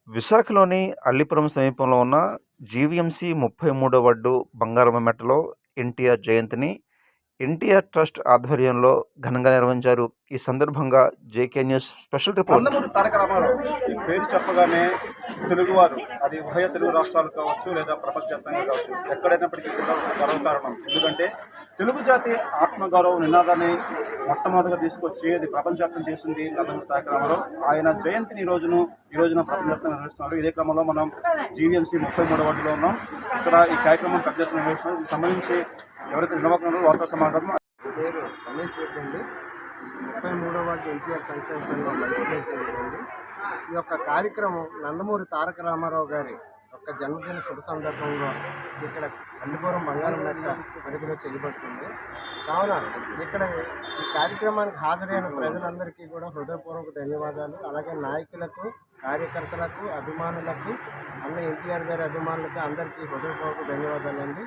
విశాఖలోని అల్లిపురం సమీపంలో ఉన్న జీవీఎంసీ 33వ వార్డు బంగారమ్మమెట్టలో ఎన్టీఆర్ జయంతిని ఎన్టీఆర్ ట్రస్ట్ ఆధ్వర్యంలో ఘనంగా నిర్వహించారు. ఈ సందర్భంగా JK news special report. Nandamuri Taraka Rama Rao ఈ పేరు చెప్పగానే తెలుగువారు, అది ఉభయ తెలుగు రాష్ట్రాలు కావచ్చు లేదా ప్రపంచవ్యాప్తంగా కావచ్చు, ఎక్కడైనప్పటికీ కూడా గర్వకారణం. ఎందుకంటే తెలుగు జాతి ఆత్మగౌరవ నినాదాన్ని మొట్టమొదటిగా తీసుకొచ్చి అది ప్రపంచవ్యాప్తం చేసింది నందమూరి తారక రామారావు. ఆయన జయంతిని ఈ రోజున ప్రపంచవ్యాప్తంగా నిర్వహిస్తున్నారు. ఇదే క్రమంలో మనం జీవీఎంసీ 33వ వార్డులో ఉన్నాం. ఇక్కడ ఈ కార్యక్రమం పెద్ద ఎత్తున నిర్వహిస్తున్నారు. దీనికి సంబంధించి ఎవరైతే నిర్వాహకులు వారితో సమాధానం. పేరు రమేష్ రెడ్డి అండి. 33వ వార్డు ఎన్టీఆర్ సంక్షేమ సంఘం వైస్ ప్రెసిడెంట్ అండి. ఈ యొక్క కార్యక్రమం నందమూరి తారక రామారావు గారి యొక్క జన్మదిన శుభ సందర్భంలో ఇక్కడ అల్లిపురం బంగారమ్మమెట్ట పరిధిలో చేయబడుతుంది. కావున ఇక్కడ ఈ కార్యక్రమానికి హాజరైన ప్రజలందరికీ కూడా హృదయపూర్వక ధన్యవాదాలు. అలాగే నాయకులకు, కార్యకర్తలకు, అభిమానులకు, అన్న ఎన్టీఆర్ గారి అభిమానులకు అందరికీ హృదయపూర్వక ధన్యవాదాలండి.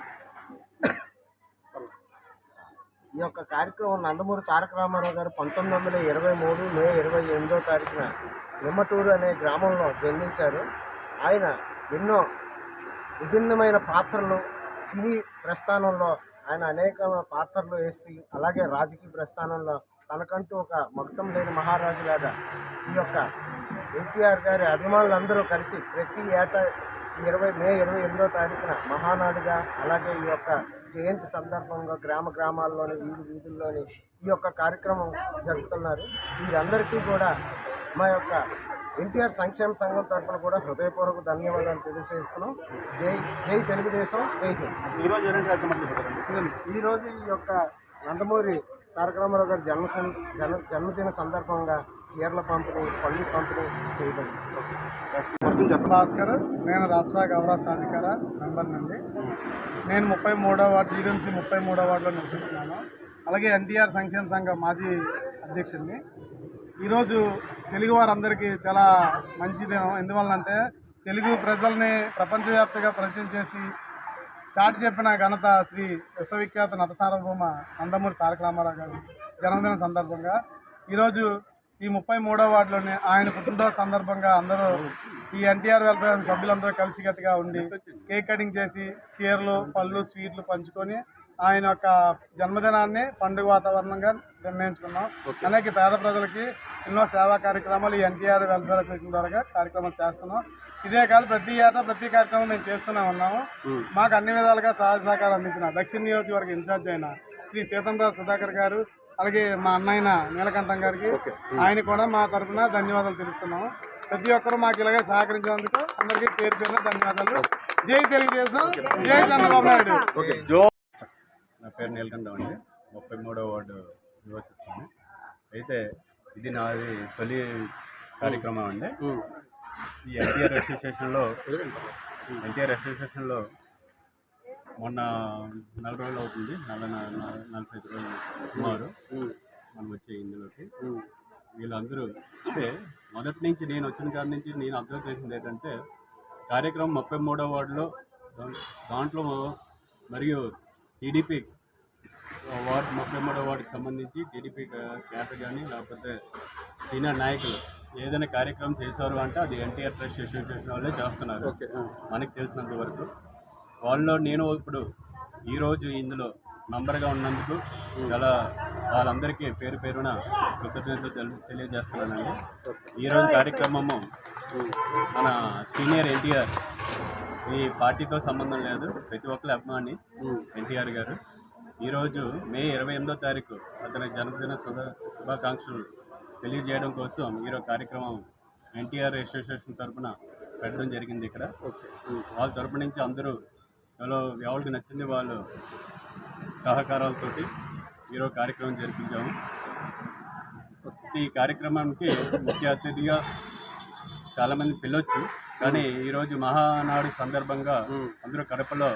ఈ యొక్క కార్యక్రమం నందమూరి తారక రామారావు గారు 1923 మే 28వ తారీఖున నిమ్మటూరు అనే గ్రామంలో జన్మించారు. ఆయన ఎన్నో విభిన్నమైన పాత్రలు, సినీ ప్రస్థానంలో ఆయన అనేక పాత్రలు వేసి, అలాగే రాజకీయ ప్రస్థానంలో తనకంటూ ఒక మొత్తం లేని మహారాజులాగా ఈ యొక్క ఎన్టీఆర్ గారి అభిమానులందరూ కలిసి ప్రతి ఏటా మే 28వ తారీఖున మహానాడుగా, అలాగే ఈ యొక్క జయంతి సందర్భంగా గ్రామాల్లోని వీధుల్లోని ఈ యొక్క కార్యక్రమం జరుపుతున్నారు. వీరందరికీ కూడా మా యొక్క ఎన్టీఆర్ సంక్షేమ సంఘం తరఫున కూడా హృదయపూర్వక ధన్యవాదాలు తెలియజేస్తున్నాం. జై తెలుగుదేశం, జై హింద్. ఈరోజు ఈ యొక్క నందమూరి తారక రామారావు గారి జన్మదిన సందర్భంగా చీరల పంపిణీ, పళ్ళు పంపిణీ చేయబడింది. భాస్కర్, నేను రాష్ట్ర గౌరవ సాధికార మెంబర్ నుండి. నేను 33వ వార్డు జీవీఎంసీ 33వ వార్డులో నివసిస్తున్నాను. అలాగే ఎన్టీఆర్ సంక్షేమ సంఘం మాజీ అధ్యక్షుడిని. ఈరోజు తెలుగు వారందరికీ చాలా మంచి దినం. ఎందువల్లంటే తెలుగు ప్రజల్ని ప్రపంచవ్యాప్తంగా పరిచయం చేసి చాటి చెప్పిన ఘనత శ్రీ విశ్వవిఖ్యాత నట సార్వభౌమ నందమూరి తారక రామారావు గారి జన్మదినం సందర్భంగా ఈరోజు ఈ 33వ వార్డులోని ఆయన పుట్టినరోజు సందర్భంగా అందరూ ఈ ఎన్టీఆర్ వెల్ఫేర్ సభ్యులందరూ కలిసికట్టుగా ఉండి కేక్ కటింగ్ చేసి చీరలు, పళ్ళు, స్వీట్లు పంచుకొని ఆయన యొక్క జన్మదినాన్ని పండుగ వాతావరణంగా నిర్ణయించుకున్నాం. అనేక పేద ప్రజలకి ఎన్నో సేవా కార్యక్రమాలు ఈ ఎన్టీఆర్ వెల్ఫేర్ అసోసియేషన్ ద్వారా కార్యక్రమాలు చేస్తున్నాం. ఇదే కాదు, ప్రతి కార్యక్రమం మేము చేస్తూనే ఉన్నాము. మాకు అన్ని విధాలుగా సహాయ సహకారం అందించిన దక్షిణ నియోజకవర్గ ఇన్ఛార్జ్ అయిన శ్రీ సీతంరావు సుధాకర్ గారు, అలాగే మా అన్నయ్య నీలకంఠం గారికి ఆయన కూడా మా తరఫున ధన్యవాదాలు తెలుపుతున్నాము. ప్రతి ఒక్కరూ మాకు ఇలాగే సహకరించినందుకు అందరికీ పేరు పేరున ధన్యవాదాలు. జై తెలుగుదేశం, జై చంద్రబాబు నాయుడు. నా పేరు నీలకంఠం అండి. 33వ వార్డు నివసిస్తాను. అయితే ఇది నాది తొలి కార్యక్రమం అండి. ఈ ఎన్టీఆర్ అసోసియేషన్లో మొన్న 4 రోజులు అవుతుంది, 45 రోజులు సుమారు మనం వచ్చే ఇందులోకి. వీళ్ళందరూ అంటే మొదటి నుంచి నేను వచ్చిన కాడి నుంచి నేను అబ్జర్వ్ చేసింది ఏంటంటే కార్యక్రమం 33వ వార్డులో దాంట్లో మరియు టీడీపీ వార్డు 33వ వార్డుకి సంబంధించి టీడీపీ క్యాడర్ కానీ లేకపోతే సీనియర్ నాయకులు ఏదైనా కార్యక్రమం చేశారు అంటే అది ఎన్టీఆర్ ట్రస్ట్ అసోసియేషన్ వాళ్ళే చేస్తున్నారు మనకి తెలిసినంత వరకు. వాళ్ళలో నేను ఇప్పుడు ఈరోజు ఇందులో మెంబర్గా ఉన్నందుకు చాలా వాళ్ళందరికీ పేరు పేరున కృతజ్ఞతలు తెలియజేస్తున్నానండి. ఈరోజు కార్యక్రమము మన సీనియర్ ఎన్టీఆర్, ఈ పార్టీతో సంబంధం లేదు, ప్రతి ఒక్కరి అభిమాని ఎన్టీఆర్ గారు. ఈరోజు మే 28వ తారీఖు అతని జన్మదిన శుభాకాంక్షలు తెలియజేయడం కోసం ఈరోజు కార్యక్రమం ఎన్టీఆర్ అసోసియేషన్ తరఫున పెట్టడం జరిగింది. ఇక్కడ వాళ్ళ తరపు నుంచి అందరూ ఎవరికి నచ్చింది వాళ్ళు సహకారాలతోటి ఈరోజు కార్యక్రమం జరిపించాము. ఈ కార్యక్రమానికి ముఖ్య అతిథిగా చాలామంది పిలవచ్చు, కానీ ఈరోజు మహానాడు సందర్భంగా అందరూ కడపలో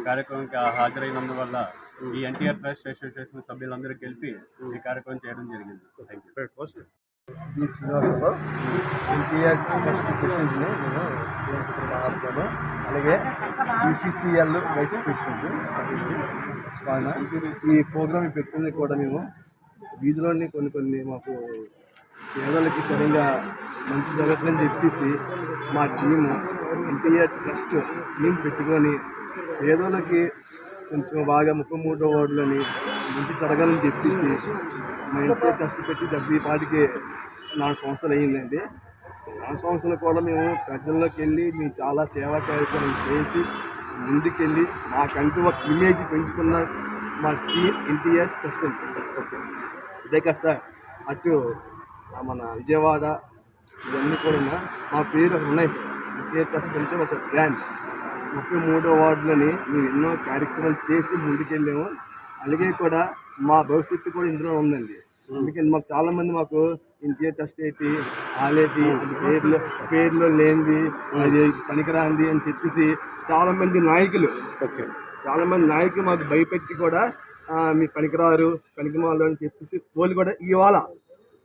కార్యక్రమానికి హాజరైనందువల్ల ఈ ఎన్టీఆర్ ట్రస్ట్ అసోసియేషన్ సభ్యులందరూ కలిపి ఈ కార్యక్రమం చేయడం జరిగింది. Thank you. ఈ శ్రీనివాసరావు, ఎన్టీఆర్ ట్రస్ట్ ప్రెసిడెంట్ని నేను మాట్లాడుతాను. అలాగే బీసీసీఎల్ వైస్ ప్రెసిడెంట్. ఈ ప్రోగ్రామ్ పెట్టింది కూడా మేము వీధిలోని కొన్ని మాకు పేదలకి సరిగా మంచి జరగదని చెప్పేసి మా టీము ఎన్టీఆర్ ట్రస్ట్ టీం పెట్టుకొని పేదలకి కొంచెం బాగా 33 వార్డులని మంచి జరగాలని చెప్పేసి మా ఎన్టీఆర్ ట్రస్ట్ పెట్టి 70 4 సంవత్సరాలు అయ్యిందండి. 4 సంవత్సరాలు కూడా మేము ప్రజల్లోకి వెళ్ళి మేము చాలా సేవా కార్యక్రమం చేసి ముందుకెళ్ళి మాకంటూ ఒక ఇమేజ్ పెంచుకున్న మా టీం ఎన్టీఆర్ ట్రస్ట్ ఓకే ఇదే కదా సార్. అటు మన విజయవాడ ఇవన్నీ కూడా మా పేరు ఉన్నాయి సార్. ఎన్టీఆర్ ట్రస్ట్ అంటే ఒక బ్రాండ్. 33 వార్డులని మేము ఎన్నో కార్యక్రమాలు చేసి ముందుకెళ్ళాము. అలాగే కూడా మా భవిష్యత్తు కూడా ఇందులో ఉందండి. అందుకని మాకు చాలామంది మాకు ఎన్టీఆర్ ట్రస్ట్ ఏంటి ఆలేటి అది పేర్లో లేనిది అది పనికిరాంది అని చెప్పేసి చాలామంది నాయకులు చాలామంది నాయకులు మాకు భయపెట్టి కూడా మీ పనికిరారు పనికిమాలు అని చెప్పేసి వాళ్ళు కూడా ఇవాళ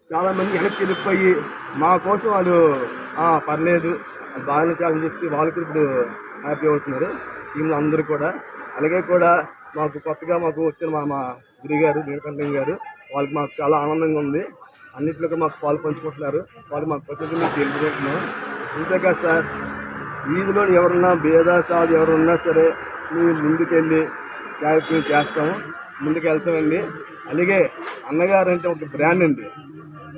చాలామంది వెనక్కి వెళ్ళిపోయి మా కోసం వాళ్ళు పర్లేదు అది బాగానే చాలా చెప్పి వాళ్ళు కూడా ఇప్పుడు హ్యాపీ అవుతున్నారు టీంలో అందరూ కూడా. అలాగే కూడా మాకు కొత్తగా మాకు వచ్చిన మా గురుగారు నీలకంఠం గారు వాళ్ళకి మాకు చాలా ఆనందంగా ఉంది. అన్నింటిలో మాకు పాలు పంచుకుంటున్నారు. వాళ్ళు మాకు ప్రతి మీకు తెలుపుకుంటున్నాం. అంతేకాదు సార్, వీధిలో ఎవరున్నా భేదాసాలు ఎవరున్నా సరే మేము ముందుకెళ్ళి కార్యక్రమం చేస్తాము, ముందుకు వెళ్తామండి. అలాగే అన్నగారు అంటే ఒక బ్రాండ్ అండి.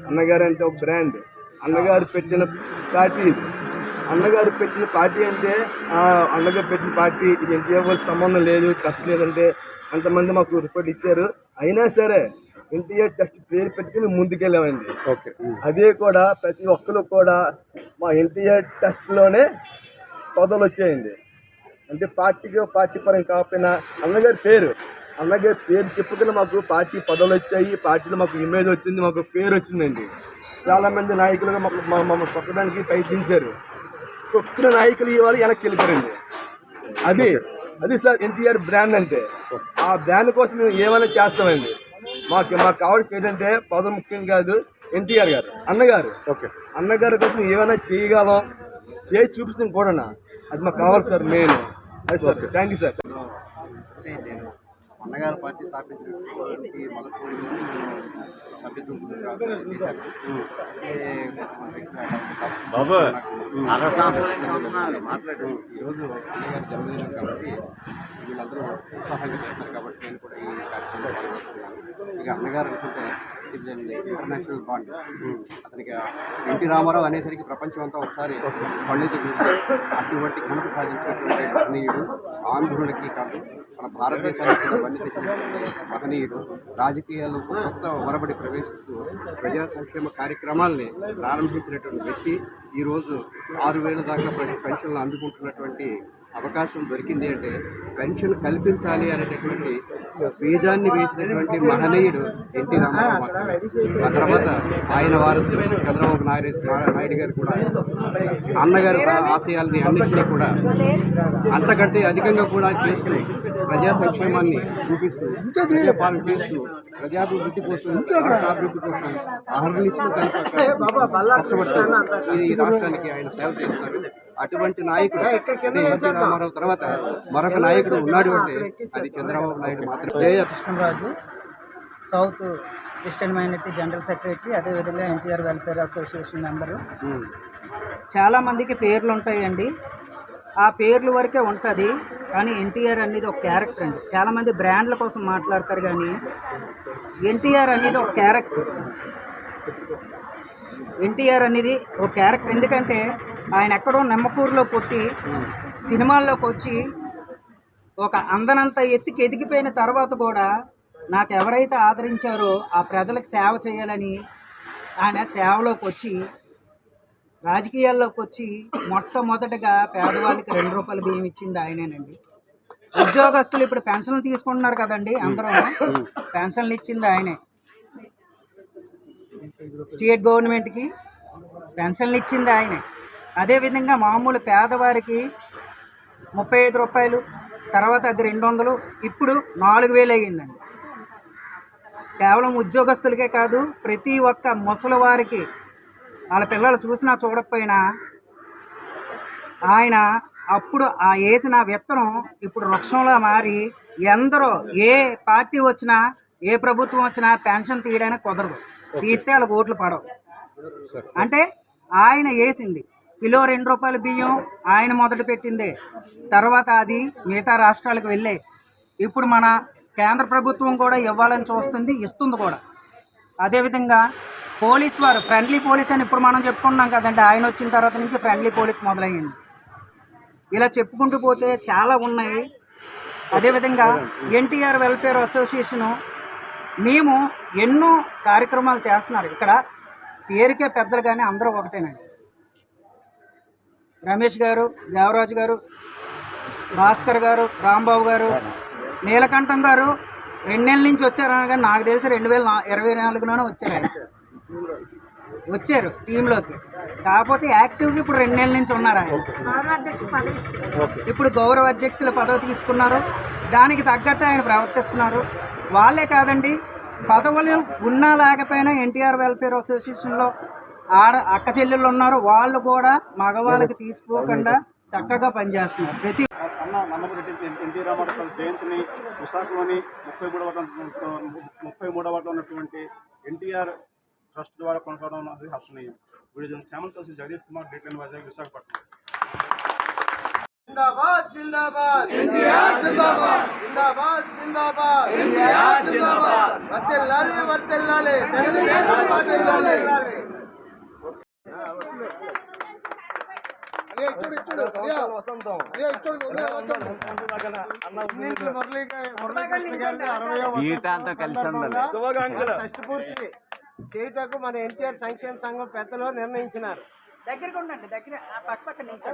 అన్నగారు అంటే ఒక బ్రాండ్. అన్నగారు పెట్టిన పార్టీ ఇది. అన్నగారు పెట్టిన పార్టీ అంటే అన్నగారు పెట్టిన పార్టీ ఇది ఎన్టీఆర్ సంబంధం లేదు, ట్రస్ట్ లేదంటే అంతమంది మాకు రిపోర్ట్ ఇచ్చారు. అయినా సరే ఎన్టీఆర్ ట్రస్ట్ పేరు పెట్టుకుని ముందుకెళ్ళామండి. ఓకే అదే కూడా ప్రతి ఒక్కరు కూడా మా ఎన్టీఆర్ ట్రస్ట్లోనే పదవులు వచ్చాయండి. అంటే పార్టీ పరంగా కాకపోయినా అన్నగారి పేరు చెప్పుకుని మాకు పార్టీ పదవులు వచ్చాయి. పార్టీలో మాకు ఇమేజ్ వచ్చింది, మాకు పేరు వచ్చిందండి. చాలామంది నాయకులుగా మమ్మల్ని తొక్కడానికి ప్రయత్నించారు. తొక్కిన నాయకులు ఇవాళ వెనక్కి వెళ్ళిపోయారండి. అది సార్ ఎన్టీఆర్ బ్రాండ్ అంటే. ఆ బ్రాండ్ కోసం మేము ఏమైనా చేస్తామండి. మాకు కావాల్సిన ఏంటంటే పదవి ముఖ్యం కాదు, ఎన్టీఆర్ గారు అన్నగారి కోసం ఏమైనా చేయగలం, చేసి చూపిస్తాం కూడా. అది మాకు కావాలి సార్ మెయిన్. అది సార్. Thank you sir. నేను అన్నగారు పార్టీ స్థాపించినటువంటి మొదటి మాట్లాడు ఈరోజు అన్నగారు జన్మదినం కాబట్టి వీళ్ళందరూ ఉత్సాహంగా చేస్తారు కాబట్టి నేను కూడా ఈ కార్యక్రమంలో పాల్గొంటున్నాను. ఇక అన్నగారు అనుకుంటే ఇంటర్నేషనల్ బాండ్. అతనికి ఎన్టీ రామారావు అనేసరికి ప్రపంచం అంతా ఒకసారి పండితులు చూసి అటువంటి ఘనత సాధించినటువంటి మహనీయుడు. ఆంధ్రులకి కాదు మన భారతదేశానికి కూడా బండి తెచ్చినటువంటి మహనీయుడు. రాజకీయాలు కొత్త ఒరబడి ప్రవేశిస్తూ ప్రజా సంక్షేమ కార్యక్రమాల్ని ప్రారంభించినటువంటి వ్యక్తి. ఈరోజు 6,000 దాకా పెన్షన్లు అందుకుంటున్నటువంటి అవకాశం దొరికింది అంటే పెన్షన్ కల్పించాలి అనేటటువంటి బీజాన్ని వేసినటువంటి మహనీయుడు ఎన్టీ రామారావు. ఆ తర్వాత ఆయన వారసులు చంద్రబాబు నాయుడు గారు కూడా అన్నగారి ఆశయాల్ని అన్నింటినీ కూడా అంతకంటే అధికంగా కూడా చేస్తూ ప్రజా సంక్షేమాన్ని చూపిస్తూ ప్రజాపాలన చేస్తూ ప్రజాభివృద్ధి కోసం రాష్ట్రాభివృద్ధి కోసం అహర్నిశలు కష్టపడుతూ ఈ రాష్ట్రానికి ఆయన సేవ చేస్తున్నారు. అటువంటి నాయకుడు ఎన్టీ రామారావు తర్వాత మరొక నాయకుడు ఉన్నాడు అంటే అది చంద్రబాబు నాయుడు మాత్రమే. Krishnaraju, south Christian minority general secretary, అదేవిధంగా ఎన్టీఆర్ వెల్ఫేర్ అసోసియేషన్ మెంబరు. చాలామందికి పేర్లు ఉంటాయండి, ఆ పేర్లు వరకే ఉంటుంది. కానీ ఎన్టీఆర్ అనేది ఒక క్యారెక్టర్ అండి. చాలామంది బ్రాండ్ల కోసం మాట్లాడతారు కానీ ఎన్టీఆర్ అనేది ఒక క్యారెక్టర్. ఎన్టీఆర్ అనేది ఒక క్యారెక్టర్. ఎందుకంటే ఆయన ఎక్కడో నెమ్మకూరులో పుట్టి సినిమాల్లోకి వచ్చి ఒక అందనంత ఎత్తుకి ఎదిగిపోయిన తర్వాత కూడా నాకు ఎవరైతే ఆదరించారో ఆ ప్రజలకు సేవ చేయాలని ఆయన సేవలోకి వచ్చి రాజకీయాల్లోకి వచ్చి మొట్టమొదటగా పేదవాళ్ళకి 2 రూపాయల బియ్యం ఇచ్చింది ఆయనేనండి. ఉద్యోగస్తులు ఇప్పుడు పెన్షన్లు తీసుకుంటున్నారు కదండి, అందరూ పెన్షన్లు ఇచ్చింది ఆయనే. స్టేట్ గవర్నమెంట్కి పెన్షన్లు ఇచ్చింది ఆయనే. అదేవిధంగా మామూలు పేదవారికి 35 రూపాయలు, తర్వాత అది 200, ఇప్పుడు 4,000 అయ్యిందండి. కేవలం ఉద్యోగస్తులకే కాదు, ప్రతి ఒక్క ముసలి వారికి వాళ్ళ పిల్లలు చూసినా చూడకపోయినా ఆయన అప్పుడు ఆ వేసిన విత్తనం ఇప్పుడు వృక్షంలో మారి ఎందరో ఏ పార్టీ వచ్చినా ఏ ప్రభుత్వం వచ్చినా పెన్షన్ తీయడానికి కుదరదు. తీస్తే వాళ్ళకి ఓట్లు పడవు. అంటే ఆయన వేసింది కిలో 2 రూపాయల బియ్యం ఆయన మొదలు పెట్టిందే. తర్వాత అది మిగతా రాష్ట్రాలకు వెళ్ళే ఇప్పుడు మన కేంద్ర ప్రభుత్వం కూడా ఇవ్వాలని చూస్తుంది, ఇస్తుంది కూడా. అదేవిధంగా పోలీస్ వారు ఫ్రెండ్లీ పోలీస్ అని ఇప్పుడు మనం చెప్పుకున్నాం కదండి, ఆయన వచ్చిన తర్వాత నుంచి ఫ్రెండ్లీ పోలీస్ మొదలయ్యింది. ఇలా చెప్పుకుంటూ పోతే చాలా ఉన్నాయి. అదేవిధంగా ఎన్టీఆర్ వెల్ఫేర్ అసోసియేషను మేము ఎన్నో కార్యక్రమాలు చేస్తున్నారు. ఇక్కడ పేరుకే పెద్దలు కానీ అందరూ ఒకటేనండి. రమేష్ గారు, దేవరాజు గారు, భాస్కర్ గారు, రాంబాబు గారు, నీలకంఠం గారు 2 నెలల నుంచి వచ్చారు. కానీ నాకు తెలిసి 2024లోనే వచ్చారు టీంలోకి. కాకపోతే యాక్టివ్గా ఇప్పుడు 2 నెలల నుంచి ఉన్నారు ఆయన. ఇప్పుడు గౌరవ అధ్యక్షుల పదవి తీసుకున్నారు. దానికి తగ్గట్టు ఆయన ప్రవర్తిస్తున్నారు. వాళ్ళే కాదండి, పదవులు ఉన్నా లేకపోయినా ఎన్టీఆర్ వెల్ఫేర్ అసోసియేషన్లో అక్క చెల్లెళ్ళు ఉన్నారు. వాళ్ళు కూడా మగవాళ్ళకి తీసుకోకుండా చక్కగా పనిచేస్తున్నారు. ప్రతి నందమూరి ఎన్టీ రామారావు జయంతిని విశాఖలోని 33వ వార్డులో ఉన్నటువంటి ఎన్టీఆర్ ట్రస్ట్ ద్వారా కొనసాగడం అనేది హర్షణీయం. వీడియో ఛానల్ కలిసి జగదీష్ కుమార్, డీటెయిల్ వైజాగ్, విశాఖపట్నం. జిందాబాద్ జిందాబాద్ ఎన్టీఆర్ జిందాబాద్ జిందాబాద్ జిందాబాద్ ఎన్టీఆర్ జిందాబాద్ వర్ధిల్లాలి వర్ధిల్లాలి తెలుగుదేశం పార్టీ వర్ధిల్లాలి. వసంతం షష్ఠి పూర్తి చేయుటకు మన ఎన్టీఆర్ సంక్షేమ సంఘం పెద్దలు నిర్ణయించినారు. దగ్గరగా ఉండండి, దగ్గర పక్క నుంచి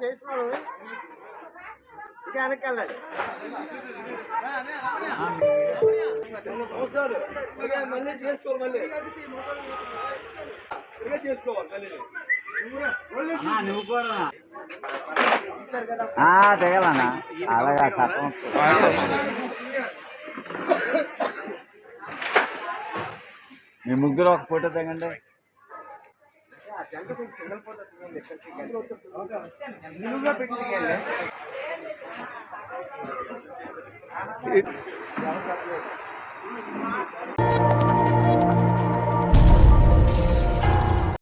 చేసినారు. ఇక వెనకెళ్ళాలి. మళ్ళీ చేసుకోవాలి, నువ్వు కూడా తెగలనా అలాగా చట్టం. మీ ముగ్గురు ఒక ఫోటో తెగండి. సింగిల్ ఫోటో పెట్టి